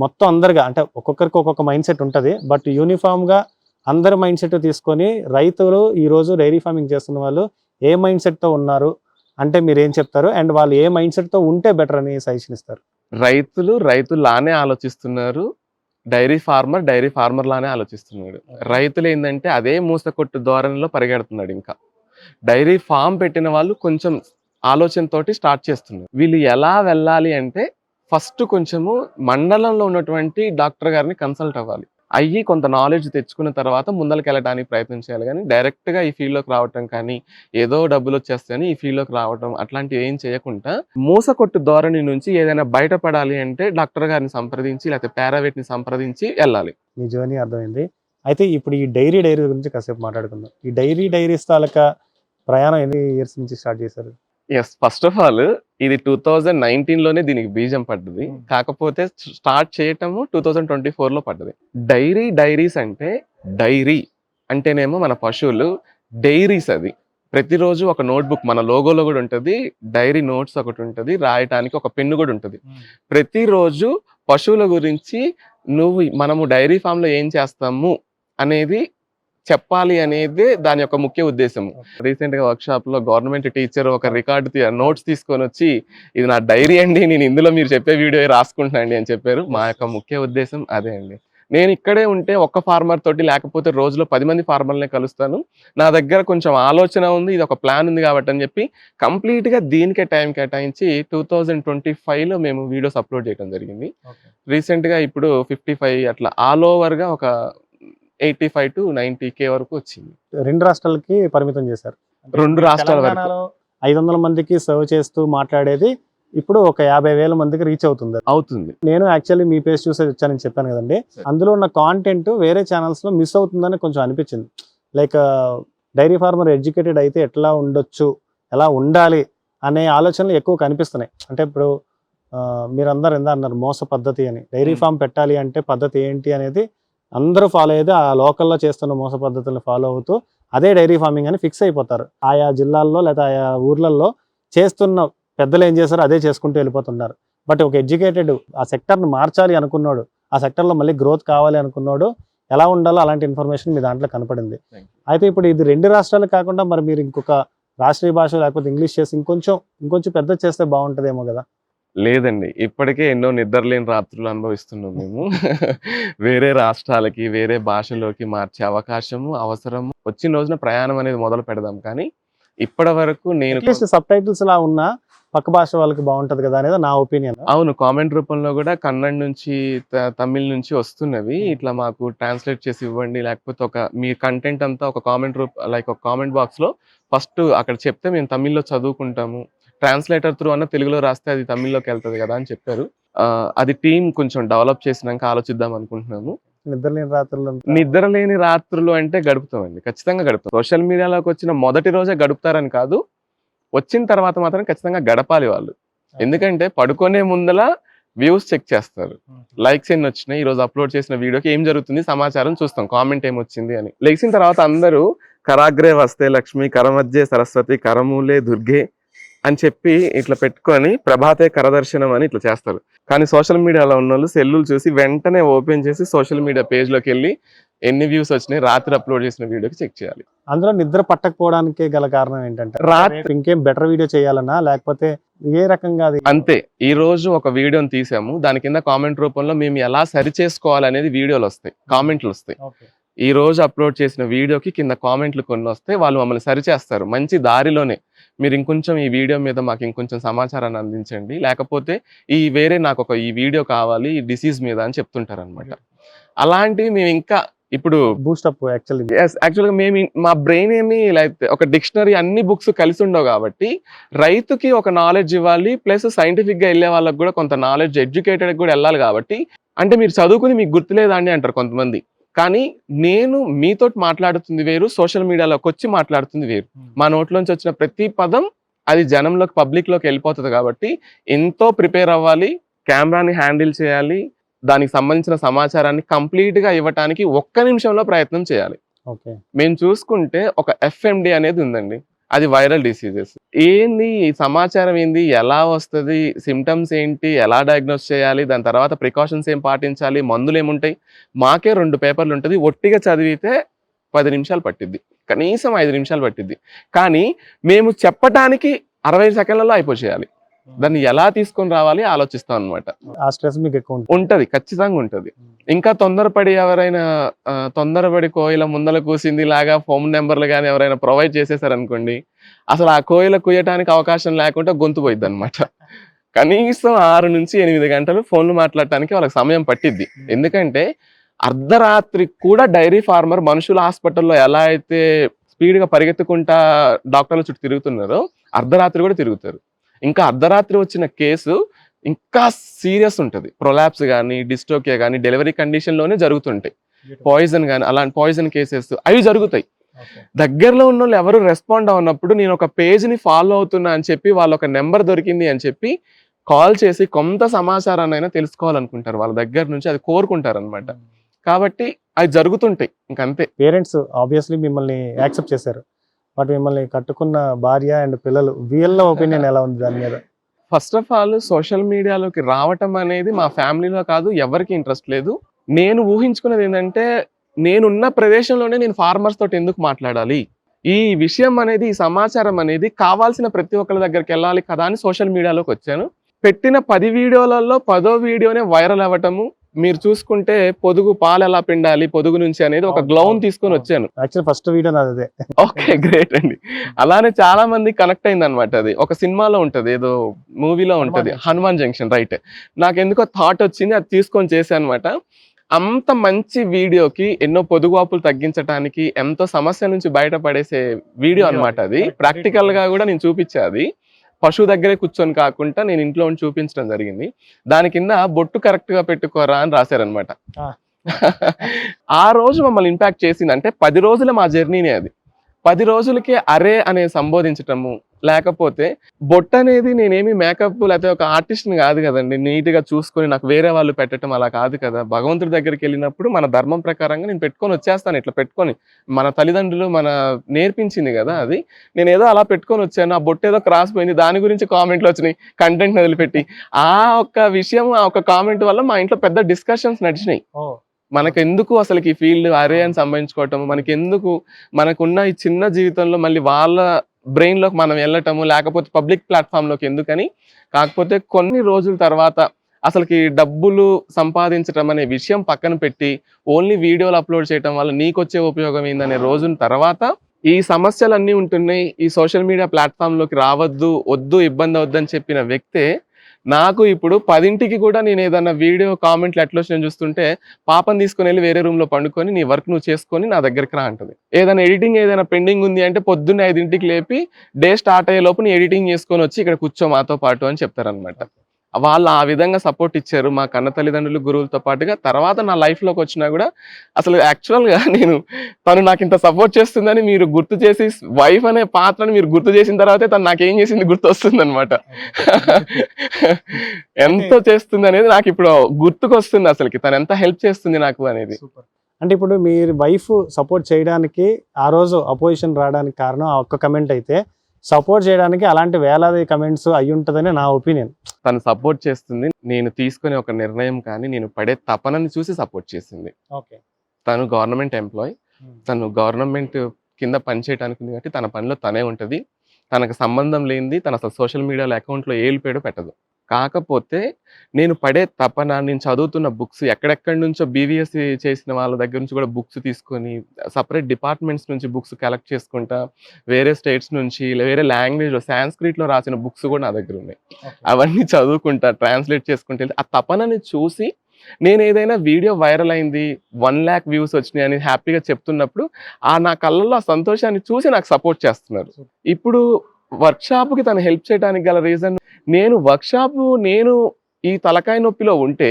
మొత్తం అందరిగా అంటే ఒక్కొక్కరికి ఒక్కొక్క మైండ్ సెట్ ఉంటుంది, బట్ యూనిఫామ్ గా అందరి మైండ్ సెట్ తీసుకొని రైతులు ఈ రోజు డైరీ ఫార్మింగ్ చేస్తున్న వాళ్ళు ఏ మైండ్ సెట్ తో ఉన్నారు అంటే మీరు ఏం చెప్తారు? అండ్ వాళ్ళు ఏ మైండ్ సెట్ తో ఉంటే బెటర్ అని సజెషన్ ఇస్తారు? రైతులానే ఆలోచిస్తున్నారు, డైరీ ఫార్మర్ లానే ఆలోచిస్తున్నాడు. రైతులు ఏంటంటే అదే మూసకొట్టు ధోరణిలో పరిగెడుతున్నాడు. ఇంకా డైరీ ఫామ్ పెట్టిన వాళ్ళు కొంచెం ఆలోచనతోటి స్టార్ట్ చేస్తున్నారు. వీళ్ళు ఎలా వెళ్ళాలి అంటే ఫస్ట్ కొంచెము మండలంలో ఉన్నటువంటి డాక్టర్ గారిని కన్సల్ట్ అవ్వాలి, అయ్యి కొంత నాలెడ్జ్ తెచ్చుకున్న తర్వాత ముందరికి వెళ్ళడానికి ప్రయత్నం చేయాలి. కానీ డైరెక్ట్గా ఈ ఫీల్డ్లోకి రావటం కానీ ఏదో డబ్బులు వచ్చేస్తాయని ఈ ఫీల్డ్లోకి రావటం అట్లాంటివి ఏం చేయకుండా మూసకొట్టు ధోరణి నుంచి ఏదైనా బయటపడాలి అంటే డాక్టర్ గారిని సంప్రదించి లేకపోతే పారావెట్ని సంప్రదించి వెళ్ళాలి. మీ జర్నీ అర్థమైంది. అయితే ఇప్పుడు ఈ డైరీ గురించి కాసేపు మాట్లాడుకుందాం. ఈ డైరీస్ తాలూకా ప్రయాణం ఎన్ని ఇయర్స్ నుంచి స్టార్ట్ చేశారు? ఎస్, ఫస్ట్ ఆఫ్ ఆల్ ఇది 2019లోనే దీనికి బీజం పడ్డది. కాకపోతే స్టార్ట్ చేయటము 2024లో పడ్డది. డైరీస్ అంటే డైరీ అంటేనేమో మన పశువులు, డైరీస్ అది ప్రతిరోజు ఒక నోట్బుక్, మన లోగోలో కూడా ఉంటుంది, డైరీ నోట్స్ ఒకటి ఉంటుంది, రాయటానికి ఒక పెన్ను కూడా ఉంటుంది. ప్రతిరోజు పశువుల గురించి మనము డైరీ ఫామ్లో ఏం చేస్తాము అనేది చెప్పాలి అనేది దాని యొక్క ముఖ్య ఉద్దేశం. రీసెంట్ గా వర్క్ షాప్ లో గవర్నమెంట్ టీచర్ ఒక రికార్డు నోట్స్ తీసుకొని వచ్చి ఇది నా డైరీ అండి, నేను ఇందులో మీరు చెప్పే వీడియో రాసుకుంటున్నాండి అని చెప్పారు. మా యొక్క ముఖ్య ఉద్దేశం అదే అండి. నేను ఇక్కడే ఉంటే ఒక్క ఫార్మర్ తోటి లేకపోతే రోజులో 10 మంది ఫార్మర్‌లనే కలుస్తాను. నా దగ్గర కొంచెం ఆలోచన ఉంది. ఇది ఒక ప్లాన్ ఉంది కాబట్టి అని చెప్పి కంప్లీట్‌గా దీనికే టైం కేటాయించి 2025లో మేము వీడియోస్ అప్‌లోడ్ చేయడం జరిగింది. రీసెంట్‌గా ఇప్పుడు 55 అట్లా ఆల్ ఓవర్‌గా ఒక 85-90K వరకు వచ్చింది. 2 రాష్ట్రాలకి పరిమితం చేశారు. 2 రాష్ట్రాల వరకు. తెలంగాణలో 500 మందికి సర్వ్ చేస్తూ మాట్లాడేది ఇప్పుడు ఒక 50,000 మందికి రీచ్ అవుతుంది. అవుతుంది. నేను యాక్చువల్లీ మీ పేజ్ చూసే వచ్చానని చెప్పాను కదండి. అందులో ఉన్న కాంటెంట్ వేరే ఛానల్స్‌లో మిస్ అవుతుందని కొంచెం అనిపించింది. లైక్ డైరీ ఫార్మర్ ఎడ్యుకేటెడ్ అయితే ఎట్లా ఉండొచ్చు, ఎలా ఉండాలి అనే ఆలోచనలు ఎక్కువ కనిపిస్తున్నాయి. అంటే ఇప్పుడు మీరందరూ ఎంత అన్నారు మోస పద్ధతి అని. డైరీ ఫామ్ పెట్టాలి అంటే పద్ధతి ఏంటి అనేది అందరూ ఫాలో అయ్యేది ఆ లోకల్లో చేస్తున్న మోస పద్ధతులను ఫాలో అవుతూ అదే డైరీ ఫార్మింగ్ అని ఫిక్స్ అయిపోతారు. ఆయా జిల్లాల్లో లేదా ఆయా ఊర్లలో చేస్తున్న పెద్దలు ఏం చేశారో అదే చేసుకుంటూ వెళ్ళిపోతున్నారు. బట్ ఒక ఎడ్యుకేటెడ్ ఆ సెక్టర్ను మార్చాలి అనుకున్నాడు, ఆ సెక్టర్లో మళ్ళీ గ్రోత్ కావాలి అనుకున్నాడు, ఎలా ఉండాలో అలాంటి ఇన్ఫర్మేషన్ మీ దాంట్లో కనపడింది. అయితే ఇప్పుడు ఇది 2 రాష్ట్రాలు కాకుండా మరి మీరు ఇంకొక రాష్ట్రీయ భాష లేకపోతే ఇంగ్లీష్ చేసి ఇంకొంచెం పెద్ద చేస్తే బాగుంటుందేమో కదా. లేదండి. ఇప్పటికే ఎన్నో నిద్రలేని రాత్రులు అనుభవిస్తున్నాం మేము. వేరే రాష్ట్రాలకి, వేరే భాషలోకి మార్చే అవకాశము, అవసరము వచ్చిన రోజున ప్రయాణం అనేది మొదలు పెడదాం. కానీ ఇప్పటి వరకు నేను అట్లీస్ట్ సబ్ టైటిల్స్ లా ఉన్నా పక్క భాష వాళ్ళకి బాగుంటది కదా అనేది నా ఒపీనియన్. అవును. కామెంట్ రూపంలో గూడా కన్నడ నుంచి, తమిళ్ నుంచి వస్తున్నవి. ఇట్లా మాకు ట్రాన్స్‌లేట్ చేసి ఇవ్వండి. లేకపోతే మీ కంటెంట్ అంతా ఒక కామెంట్ లైక్ ఒక కామెంట్ బాక్స్‌లో ఫస్ట్ అక్కడ చెప్తే మేము తమిళ్‌లో చదువుకుంటాము. ట్రాన్స్‌లేటర్ త్రూ అన్న తెలుగులో రాస్తే అది తమిళ్‌లోకి ఎళ్తది గదా అని చెప్పారు. అది టీమ్ కొంచెం డెవలప్ చేసినాక ఆలోచిద్దాం అనుకుంటున్నాము. నిద్రలేని రాత్రులు నిద్రలేని రాత్రులు అంటే గడుపుతామండి. ఖచ్చితంగా గడుపుతాం. సోషల్ మీడియాలోకి వచ్చిన మొదటి రోజే గడుపుతారని కాదు. వచ్చిన తర్వాత మాత్రం ఖచ్చితంగా గడపాలి వాళ్ళు. ఎందుకంటే పడుకునే ముందల వ్యూస్ చెక్ చేస్తారు. లైక్స్ ఎన్ని వచ్చినాయి, ఈరోజు అప్లోడ్ చేసిన వీడియోకి ఏం జరుగుతుంది సమాచారం చూస్తాం. కామెంట్ ఏమొచ్చింది అని. లెగిసిన తర్వాత అందరూ కరాగ్రే వస్తే లక్ష్మి, కరమధ్యే సరస్వతి, కరమూలే దుర్గే అని చెప్పి ఇట్లా పెట్టుకొని ప్రభాతే కరదర్శనం అని ఇట్లా చేస్తారు. కానీ సోషల్ మీడియాలో ఉన్న వాళ్ళు సెల్లులు చూసి వెంటనే ఓపెన్ చేసి సోషల్ మీడియా పేజ్లోకి వెళ్ళి ఎన్ని వ్యూస్ వచ్చినాయి, రాత్రి అప్లోడ్ చేసిన వీడియోకి చెక్ చేయాలి. అందులో నిద్ర పట్టకపోవడానికి గల కారణం ఏంటంటే రాత్రి ఇంకేం బెటర్ వీడియో చేయాలన్నా లేకపోతే ఏ రకంగా అది అంతే. ఈ రోజు ఒక వీడియోని తీసాము, దాని కింద కామెంట్ రూపంలో మేము ఎలా సరి చేసుకోవాలనేది వీడియోలు వస్తాయి, కామెంట్లు వస్తాయి. ఈ రోజు అప్లోడ్ చేసిన వీడియోకి కింద కామెంట్లు కొన్ని వస్తాయి, వాళ్ళు మమ్మల్ని సరి చేస్తారు మంచి దారిలోనే. మీరు ఇంకొంచెం ఈ వీడియో మీద మాకు ఇంకొంచెం సమాచారాన్ని అందించండి, లేకపోతే వేరే నాకు ఈ వీడియో కావాలి ఈ డిసీజ్ మీద అని చెప్తుంటారు అనమాట. అలాంటివి మేము ఇంకా ఇప్పుడు బూస్టప్ యాక్చువల్గా మేము మా బ్రెయిన్ ఏమి లైక్ ఒక డిక్షనరీ అన్ని బుక్స్ కలిసి ఉండవు కాబట్టి రైతుకి ఒక నాలెడ్జ్ ఇవ్వాలి, ప్లస్ సైంటిఫిక్ గా వెళ్ళే వాళ్ళకి కూడా కొంత నాలెడ్జ్, ఎడ్యుకేటెడ్ కూడా వెళ్ళాలి. కాబట్టి అంటే మీరు చదువుకుని మీకు గుర్తులేదా అండి అంటారు కొంతమంది. కానీ నేను మీతోటి మాట్లాడుతుంది వేరు, సోషల్ మీడియాలోకి వచ్చి మాట్లాడుతుంది వేరు. మా నోట్లోంచి వచ్చిన ప్రతి పదం అది జనంలోకి, పబ్లిక్ లోకి వెళ్ళిపోతుంది. కాబట్టి ఎంతో ప్రిపేర్ అవ్వాలి, కెమెరాని హ్యాండిల్ చేయాలి, దానికి సంబంధించిన సమాచారాన్ని కంప్లీట్ గా ఇవ్వటానికి 1 నిమిషంలో ప్రయత్నం చేయాలి. మేము చూసుకుంటే ఒక FMD అనేది ఉందండి, అది వైరల్ డిసీజెస్. ఏంది ఈ సమాచారం, ఏంది, ఎలా వస్తుంది, సిమ్టమ్స్ ఏంటి, ఎలా డయాగ్నోస్ చేయాలి, దాని తర్వాత ప్రికాషన్స్ ఏం పాటించాలి, మందులు ఏముంటాయి, మాకే 2 పేపర్లు ఉంటుంది. ఒట్టిగా చదివితే 10 నిమిషాలు పట్టిద్ది, కనీసం 5 నిమిషాలు పట్టిద్ది. కానీ మేము చెప్పటానికి 60 సెకండ్లలో అయిపోచేయాలి. దాన్ని ఎలా తీసుకొని రావాలి ఆలోచిస్తాం అనమాట. ఆ స్ట్రెస్ మీకు ఎక్కువ ఉంటది, ఖచ్చితంగా ఉంటది. ఇంకా తొందరపడి ఎవరైనా తొందరపడి కోయిల ముందల కూసింది లాగా ఫోన్ నెంబర్లు కానీ ఎవరైనా ప్రొవైడ్ చేసేసారనుకోండి, అసలు ఆ కోయిల కుయ్యటానికి అవకాశం లేకుండా గొంతు పోయిద్ది అనమాట. కనీసం 6 నుంచి 8 గంటలు ఫోన్లు మాట్లాడటానికి వాళ్ళకి సమయం పట్టిద్ది. ఎందుకంటే అర్ధరాత్రి కూడా డైరీ ఫార్మర్ మనుషుల హాస్పిటల్లో ఎలా అయితే స్పీడ్గా పరిగెత్తుకుంటా డాక్టర్ల చుట్టూ తిరుగుతున్నారో అర్ధరాత్రి కూడా తిరుగుతారు. ఇంకా అర్ధరాత్రి వచ్చిన కేసు ఇంకా సీరియస్ ఉంటుంది. ప్రొలాప్స్ కానీ, డిస్టోకియా కానీ డెలివరీ కండిషన్లోనే జరుగుతుంటాయి. పాయిజన్ కానీ, అలాంటి పాయిజన్ కేసెస్ అవి జరుగుతాయి. దగ్గరలో ఉన్న వాళ్ళు ఎవరు రెస్పాండ్ అవునప్పుడు నేను ఒక పేజ్ని ఫాలో అవుతున్నా అని చెప్పి వాళ్ళు ఒక నెంబర్ దొరికింది అని చెప్పి కాల్ చేసి కొంత సమాచారాన్ని అయినా తెలుసుకోవాలనుకుంటారు. వాళ్ళ దగ్గర నుంచి అది కోరుకుంటారు అనమాట. కాబట్టి అవి జరుగుతుంటాయి. ఇంకంతే. పేరెంట్స్ ఆబ్వియస్లీ మిమ్మల్ని యాక్సెప్ట్ చేశారు, బట్ మిమ్మల్ని కట్టుకున్న భార్య అండ్ పిల్లలు వీళ్ళ ఒపీనియన్ ఎలా ఉంది దాని మీద? ఫస్ట్ ఆఫ్ ఆల్ సోషల్ మీడియాలోకి రావటం అనేది మా ఫ్యామిలీలో కాదు, ఎవరికి ఇంట్రెస్ట్ లేదు. నేను ఊహించుకున్నది ఏంటంటే, నేనున్న ప్రదేశంలోనే నేను ఫార్మర్స్ తోటి ఎందుకు మాట్లాడాలి, ఈ విషయం అనేది, ఈ సమాచారం అనేది కావాల్సిన ప్రతి ఒక్కరి దగ్గరికి వెళ్ళాలి కదా అని సోషల్ మీడియాలోకి వచ్చాను. పెట్టిన 10 వీడియోలలో 10వ వీడియోనే వైరల్ అవ్వటము, మీరు చూసుకుంటే పొదుగు పాలు ఎలా పిండాలి పొదుగు నుంచి అనేది ఒక గ్లౌన్ తీసుకొని వచ్చాను. యాక్చువల్లీ ఫస్ట్ వీడియో నాది అదే. ఓకే, గ్రేట్ అండి. అలానే చాలా మంది కనెక్ట్ అయింది అనమాట. అది ఒక సినిమాలో ఉంటది, ఏదో మూవీలో ఉంటది, హనుమాన్ జంక్షన్, రైట్. నాకు ఎందుకో థాట్ వచ్చింది, అది తీసుకొని చేశాను అనమాట. అంత మంచి వీడియోకి ఎన్నో పొదుగువాపులు తగ్గించడానికి ఎంతో సమస్యల నుంచి బయటపడేసే వీడియో అన్నమాట. అది ప్రాక్టికల్ గా కూడా నేను చూపించా. అది పశువు దగ్గరే కూర్చొని కాకుండా నేను ఇంట్లో ఉండి చూపించడం జరిగింది. దాని కింద బొట్టు కరెక్ట్ గా పెట్టుకోరా అని రాశారనమాట. ఆ రోజు మమ్మల్ని ఇంపాక్ట్ చేసింది. అంటే 10 రోజుల మా జర్నీనే అది. 10 రోజులకే అరే అనే సంబోధించటము, లేకపోతే బొట్టు అనేది నేనేమి మేకప్ లేకపోతే ఒక ఆర్టిస్ట్ని కాదు కదండి, నీట్ గా చూసుకొని నాకు వేరే వాళ్ళు పెట్టడం అలా కాదు కదా. భగవంతుడి దగ్గరికి వెళ్ళినప్పుడు మన ధర్మం ప్రకారంగా నేను పెట్టుకొని వచ్చేస్తాను. ఇట్లా పెట్టుకొని మన తల్లిదండ్రులు మన నేర్పించింది కదా అది. నేను ఏదో అలా పెట్టుకొని వచ్చాను, ఆ బొట్టు ఏదో క్రాస్ పోయింది, దాని గురించి కామెంట్లు వచ్చినాయి, కంటెంట్ వదిలిపెట్టి. ఆ ఒక్క విషయం, ఆ ఒక్క కామెంట్ వల్ల మా ఇంట్లో పెద్ద డిస్కషన్స్ నడిచినాయి. మనకెందుకు అసలుకి ఈ ఫీల్డ్ అరే అని సంబంధించుకోవటం, మనకెందుకు మనకున్న ఈ చిన్న జీవితంలో మళ్ళీ వాళ్ళ బ్రెయిన్ లోకి మనం వెళ్ళటము, లేకపోతే పబ్లిక్ ప్లాట్ఫామ్ లోకి ఎందుకని. కాకపోతే కొన్ని రోజుల తర్వాత అసలుకి డబ్బులు సంపాదించడం అనే విషయం పక్కన పెట్టి ఓన్లీ వీడియోలు అప్లోడ్ చేయడం వల్ల నీకు వచ్చే ఉపయోగం ఏందనే రోజుల తర్వాత ఈ సమస్యలు అన్నీ ఉంటున్నాయి, ఈ సోషల్ మీడియా ప్లాట్ఫామ్ లోకి రావద్దు, వద్దు, ఇబ్బంది అవద్దు అని చెప్పిన వ్యక్తే నాకు ఇప్పుడు 10ంటికి కూడా నేను ఏదన్నా వీడియో కామెంట్లు ఎట్లా వచ్చినా చూస్తుంటే పాపని తీసుకొని వెళ్ళి వేరే రూమ్ లో పండుకొని నీ వర్క్ నువ్వు చేసుకొని నా దగ్గరికి రా అంటది. ఏదైనా ఎడిటింగ్ ఏదైనా పెండింగ్ ఉంది అంటే పొద్దున్న 5ంటికి లేపి డే స్టార్ట్ అయ్యే లోపు నీ ఎడిటింగ్ చేసుకొని వచ్చి ఇక్కడ కూర్చో మాతో పాటు అని చెప్తారనమాట. వాళ్ళు ఆ విధంగా సపోర్ట్ ఇచ్చారు మా కన్న తల్లిదండ్రులు, గురువులతో పాటుగా. తర్వాత నా లైఫ్ లోకి వచ్చినా కూడా అసలు యాక్చువల్ గా నేను తను నాకు ఇంత సపోర్ట్ చేస్తుందని మీరు గుర్తు చేసి, వైఫ్ అనే పాత్రని మీరు గుర్తు చేసిన తర్వాతే తను నాకేం చేసింది గుర్తు వస్తుంది అనమాట. ఎంతో చేస్తుంది అనేది నాకు ఇప్పుడు గుర్తుకొస్తుంది, అసలుకి తను ఎంత హెల్ప్ చేస్తుంది నాకు అనేది. అంటే ఇప్పుడు మీరు వైఫ్ సపోర్ట్ చేయడానికి ఆ రోజు అపోజిషన్ రావడానికి కారణం ఆ ఒక్క కమెంట్ అయితే, సపోర్ట్ చేయడానికి అలాంటి వేలాది కమెంట్స్ అయి ఉంటుందని నా ఒపీనియన్. తను సపోర్ట్ చేస్తుంది, నేను తీసుకునే ఒక నిర్ణయం కానీ నేను పడే తపనని చూసి సపోర్ట్ చేసింది. ఓకే, తను గవర్నమెంట్ ఎంప్లాయ్, తను గవర్నమెంట్ కింద పని చేయడానికి ఉంది కాబట్టి తన పనిలో తనే ఉంటుంది. తనకు సంబంధం లేనిది తను అసలు సోషల్ మీడియాలో అకౌంట్లో ఏలిపేడో పెట్టదు. కాకపోతే నేను పడే తపన, నేను చదువుతున్న బుక్స్, ఎక్కడెక్కడి నుంచో బీవీఎస్ చేసిన వాళ్ళ దగ్గర నుంచి కూడా బుక్స్ తీసుకొని, సపరేట్ డిపార్ట్మెంట్స్ నుంచి బుక్స్ కలెక్ట్ చేసుకుంటా, వేరే స్టేట్స్ నుంచి వేరే లాంగ్వేజ్లో సాంస్క్రిట్లో రాసిన బుక్స్ కూడా నా దగ్గర ఉన్నాయి. అవన్నీ చదువుకుంటా, ట్రాన్స్లేట్ చేసుకుంటే ఆ తపనని చూసి నేను ఏదైనా వీడియో వైరల్ అయింది, 1 lakh వ్యూస్ వచ్చినాయి అని హ్యాపీగా చెప్తున్నప్పుడు నా కళ్ళల్లో ఆ సంతోషాన్ని చూసి నాకు సపోర్ట్ చేస్తున్నారు. ఇప్పుడు వర్క్షాప్కి తను హెల్ప్ చేయడానికి గల రీజన్, నేను ఈ తలకాయ నొప్పిలో ఉంటే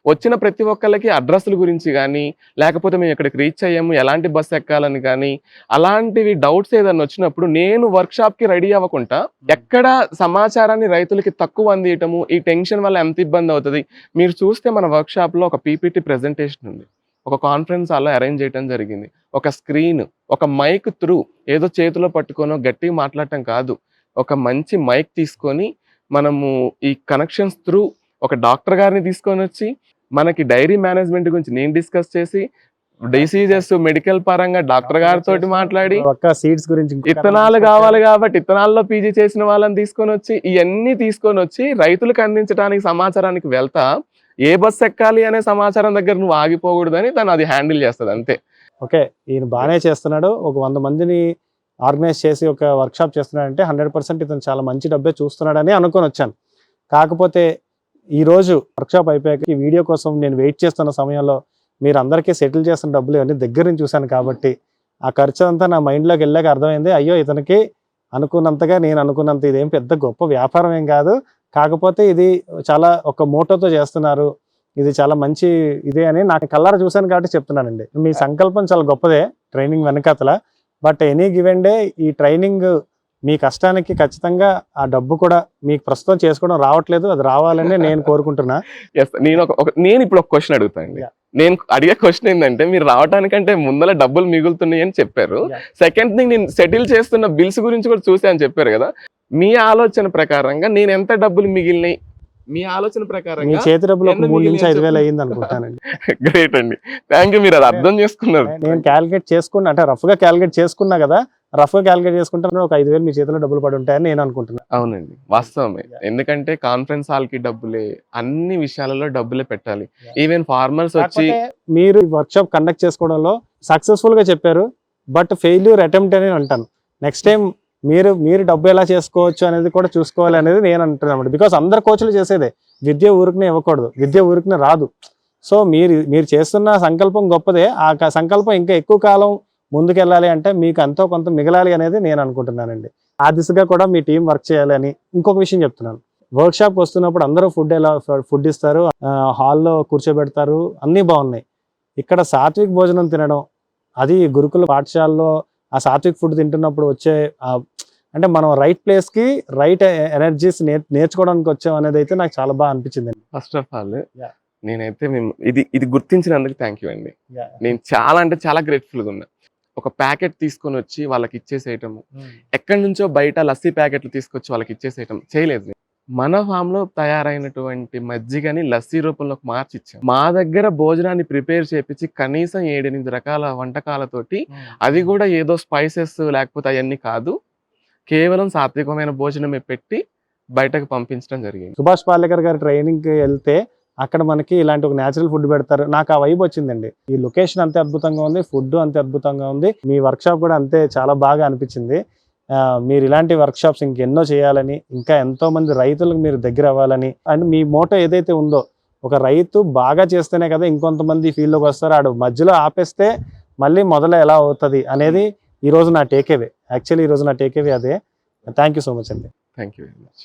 వచ్చిన ప్రతి ఒక్కళ్ళకి అడ్రస్ల గురించి కానీ, లేకపోతే మేము ఎక్కడికి రీచ్ అయ్యాము, ఎలాంటి బస్సు ఎక్కాలని కానీ, అలాంటివి డౌట్స్ ఏదన్నా వచ్చినప్పుడు నేను వర్క్షాప్కి రెడీ అవ్వకుండా ఎక్కడ సమాచారాన్ని రైతులకి తక్కువ అందియటము, ఈ టెన్షన్ వల్ల ఎంత ఇబ్బంది అవుతుంది. మీరు చూస్తే మన వర్క్షాప్లో ఒక పీపీటీ ప్రెజెంటేషన్ ఉంది, ఒక కాన్ఫరెన్స్ హాల్లో అరేంజ్ చేయడం జరిగింది. ఒక స్క్రీన్, ఒక మైక్ త్రూ, ఏదో చేతిలో పట్టుకోనో గట్టిగా మాట్లాడటం కాదు, ఒక మంచి మైక్ తీసుకొని మనము ఈ కనెక్షన్స్ త్రూ ఒక డాక్టర్ గారిని తీసుకొని వచ్చి మనకి డైరీ మేనేజ్మెంట్ గురించి నేను డిస్కస్ చేసి, డిసీజెస్ మెడికల్ పరంగా డాక్టర్ గారితో మాట్లాడి, సీడ్స్ గురించి ఇత్తనాలు కావాలి కాబట్టి ఇత్తనాల్లో పీజీ చేసిన వాళ్ళని తీసుకొని వచ్చి, ఇవన్నీ తీసుకొని వచ్చి రైతులకు అందించడానికి సమాచారానికి వెళ్తా, ఏ బస్సు ఎక్కాలి అనే సమాచారం దగ్గర నువ్వు ఆగిపోకూడదని తను అది హ్యాండిల్ చేస్తుంది అంతే. ఓకే, ఈయన బాగానే చేస్తున్నాడు. ఒక 100 మందిని ఆర్గనైజ్ చేసి ఒక వర్క్షాప్ చేస్తున్నాడంటే 100% ఇతను చాలా మంచి డబ్బే చూస్తున్నాడని అనుకొని వచ్చాను. కాకపోతే ఈరోజు వర్క్షాప్ అయిపోయాక ఈ వీడియో కోసం నేను వెయిట్ చేస్తున్న సమయంలో మీరు అందరికీ సెటిల్ చేస్తున్న డబ్బులు ఇవన్నీ దగ్గర నుంచి చూశాను కాబట్టి ఆ ఖర్చు అంతా నా మైండ్లోకి వెళ్ళాక అర్థమైంది, అయ్యో ఇతనికి అనుకున్నంతగా నేను అనుకున్నంత ఇదేం పెద్ద గొప్ప వ్యాపారం ఏం కాదు, కాకపోతే ఇది చాలా ఒక మోటోతో చేస్తున్నారు, ఇది చాలా మంచి ఇదే అని నాకు కళ్ళారా చూశాను కాబట్టి చెప్తున్నానండి. మీ సంకల్పం చాలా గొప్పదే ట్రైనింగ్ వెనకాతల. బట్ ఎనీ గివెన్ డే ఈ ట్రైనింగ్ మీ కష్టానికి ఖచ్చితంగా ఆ డబ్బు కూడా మీకు ప్రస్తుతం చేసుకోవడం రావట్లేదు, అది రావాలని నేను కోరుకుంటున్నా. నేను ఇప్పుడు ఒక క్వశ్చన్ అడుగుతానండి. నేను అడిగే క్వశ్చన్ ఏంటంటే, మీరు రావడానికంటే ముందర డబ్బులు మిగులుతున్నాయి అని చెప్పారు. సెకండ్ థింగ్, నేను సెటిల్ చేస్తున్న బిల్స్ గురించి కూడా చూసా అని చెప్పారు కదా. మీ ఆలోచన ప్రకారంగా నేను ఎంత డబ్బులు మిగిలినాయి, మీ ఆలోచన ప్రకారం మీ చేతి డబ్బులు ఒక 3 నుంచి 5 వేలు అయ్యింది అనుకుంటానండి. గ్రేట్ అండి, థ్యాంక్ యూ, మీరు అది అర్థం చేసుకున్నారు. నేను క్యాలిక్యులేట్ చేసుకున్నా, అంటే రఫ్ గా క్యాలిక్యులేట్ చేసుకున్నా కదా, రఫ్గా క్యాలిక్యులేట్ చేసుకుంటే ఒక 5,000 మీ చేతిలో డబ్బులు పడి ఉంటాయని నేను అనుకుంటున్నాను. అవునండి, వాస్తవమే. ఎందుకంటే కాన్ఫరెన్స్ హాల్కి డబ్బులే, అన్ని విషయాలలో డబ్బులే పెట్టాలి. ఈవెన్ ఫార్మర్స్ వచ్చి కాకపోతే మీరు వర్క్షాప్ కండక్ట్ చేసుకోవడంలో సక్సెస్ఫుల్ గా చెప్పారు, బట్ ఫెయిల్యూర్ అటెంప్ట్ అని అంటాను. నెక్స్ట్ టైం మీరు డబ్బు ఎలా చేసుకోవచ్చు అనేది కూడా చూసుకోవాలి అనేది నేను అంటున్నాను. బికాస్ అందరు కోచ్లు చేసేదే, విద్య ఊరికనే ఇవ్వకూడదు, విద్య ఊరికనే రాదు. సో మీరు చేస్తున్న సంకల్పం గొప్పదే, ఆ సంకల్పం ఇంకా ఎక్కువ కాలం ముందుకెళ్ళాలి అంటే మీకు ఎంతో కొంత మిగలాలి అనేది నేను అనుకుంటున్నానండి. ఆ దిశగా కూడా మీ టీం వర్క్ చేయాలి అని ఇంకొక విషయం చెప్తున్నాను. వర్క్ షాప్కి వస్తున్నప్పుడు అందరూ ఫుడ్ ఇస్తారు, హాల్లో కూర్చోబెడతారు, అన్నీ బాగున్నాయి. ఇక్కడ సాత్విక్ భోజనం తినడం, అది గురుకుల పాఠశాలలో ఆ సాత్విక్ ఫుడ్ తింటున్నప్పుడు వచ్చే అంటే మనం రైట్ ప్లేస్కి రైట్ ఎనర్జీస్ నేర్చుకోవడానికి వచ్చాం అనేది అయితే నాకు చాలా బాగా అనిపించింది. ఫస్ట్ ఆఫ్ ఆల్ నేనైతే ఇది గుర్తించినందుకు థ్యాంక్ యూ అండి. నేను చాలా అంటే చాలా గ్రేట్ఫుల్గా ఉన్నా. ఒక ప్యాకెట్ తీసుకొని వచ్చి వాళ్ళకి ఇచ్చేసేయటం, ఎక్కడి నుంచో బయట లస్సీ ప్యాకెట్లు తీసుకొచ్చి వాళ్ళకి ఇచ్చేసేయటం చేయలేదు. మన ఫామ్ లో తయారైనటువంటి మజ్జిగని లస్సీ రూపంలోకి మార్చి ఇచ్చాం. మా దగ్గర భోజనాన్ని ప్రిపేర్ చేపించి కనీసం 7-8 రకాల వంటకాలతోటి, అది కూడా ఏదో స్పైసెస్ లేకపోతే అవన్నీ కాదు, కేవలం సాత్వికమైన భోజనమే పెట్టి బయటకు పంపించడం జరిగింది. సుభాష్ పాలేకర్ గారి ట్రైనింగ్కి వెళ్తే అక్కడ మనకి ఇలాంటి ఒక న్యాచురల్ ఫుడ్ పెడతారు. నాకు ఆ వైబ్ వచ్చిందండి. ఈ లొకేషన్ అంతే అద్భుతంగా ఉంది, ఫుడ్ అంతే అద్భుతంగా ఉంది, మీ వర్క్షాప్ కూడా అంతే చాలా బాగా అనిపించింది. మీరు ఇలాంటి వర్క్షాప్స్ ఇంకెన్నో చేయాలని, ఇంకా ఎంతో మంది రైతులకు మీరు దగ్గర అవ్వాలని, అండ్ మీ మోటో ఏదైతే ఉందో, ఒక రైతు బాగా చేస్తేనే కదా ఇంకొంతమంది ఫీల్డ్లోకి వస్తారు, ఆడు మధ్యలో ఆపేస్తే మళ్ళీ మొదలు ఎలా అవుతుంది అనేది ఈరోజు నా టేకేవే. యాక్చువల్లీ ఈరోజు నా టేకేవే అదే. థ్యాంక్ యూ సో మచ్ అండి. Thank you very much.